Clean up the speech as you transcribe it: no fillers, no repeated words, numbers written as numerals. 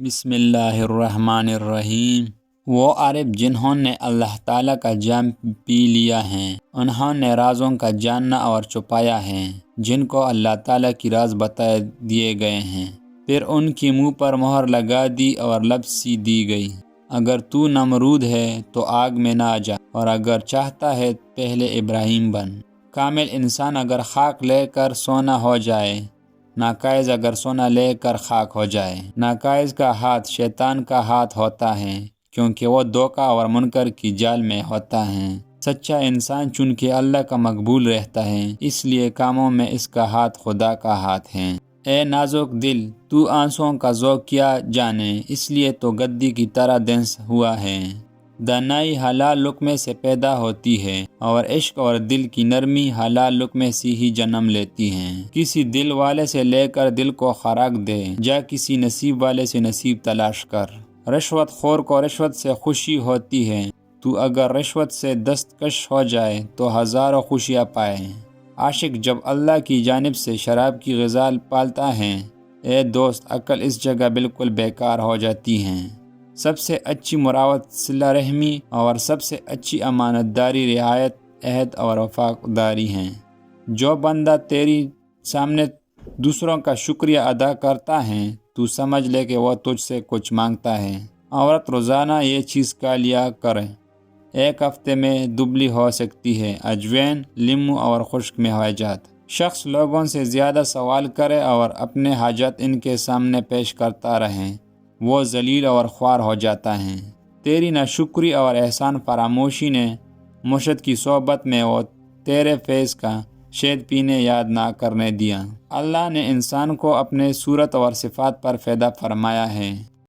بسم اللہ الرحمن الرحیم۔ وہ عرب جنہوں نے اللہ تعالیٰ کا جام پی لیا ہے، انہوں نے رازوں کا جاننا اور چھپایا ہے جن کو اللہ تعالیٰ کی راز بتا دیے گئے ہیں، پھر ان کی منہ پر مہر لگا دی اور لب سی دی گئی۔ اگر تو نمرود ہے تو آگ میں نہ جا، اور اگر چاہتا ہے پہلے ابراہیم بن۔ کامل انسان اگر خاک لے کر سونا ہو جائے، ناقائص اگر سونا لے کر خاک ہو جائے۔ ناقائص کا ہاتھ شیطان کا ہاتھ ہوتا ہے، کیونکہ وہ دھوکہ اور منکر کی جال میں ہوتا ہے۔ سچا انسان چونکہ اللہ کا مقبول رہتا ہے، اس لیے کاموں میں اس کا ہاتھ خدا کا ہاتھ ہے۔ اے نازک دل، تو آنسوؤں کا ذوق کیا جانے، اس لیے تو گدی کی طرح دنس ہوا ہے۔ دانائی حلال لقمے سے پیدا ہوتی ہے، اور عشق اور دل کی نرمی حلال لقمے سے ہی جنم لیتی ہے۔ کسی دل والے سے لے کر دل کو خوراک دے، جا کسی نصیب والے سے نصیب تلاش کر۔ رشوت خور کو رشوت سے خوشی ہوتی ہے، تو اگر رشوت سے دستکش ہو جائے تو ہزاروں خوشیاں پائے۔ عاشق جب اللہ کی جانب سے شراب کی غذا پالتا ہے، اے دوست، عقل اس جگہ بالکل بیکار ہو جاتی ہے۔ سب سے اچھی مراوت صلہ رحمی اور سب سے اچھی امانت داری رعایت عہد اور وفاداری ہیں۔ جو بندہ تیری سامنے دوسروں کا شکریہ ادا کرتا ہے، تو سمجھ لے کہ وہ تجھ سے کچھ مانگتا ہے۔ عورت روزانہ یہ چیز کھا لیا کرے، ایک ہفتے میں دبلی ہو سکتی ہے۔ اجوین، لیمو اور خشک میوہ جات۔ شخص لوگوں سے زیادہ سوال کرے اور اپنے حاجات ان کے سامنے پیش کرتا رہے، وہ ذلیل اور خوار ہو جاتا ہے۔ تیری ناشکری اور احسان فراموشی نے مرشد کی صحبت میں وہ تیرے فیض کا شہد پینے یاد نہ کرنے دیا۔ اللہ نے انسان کو اپنے صورت اور صفات پر پیدا فرمایا ہے۔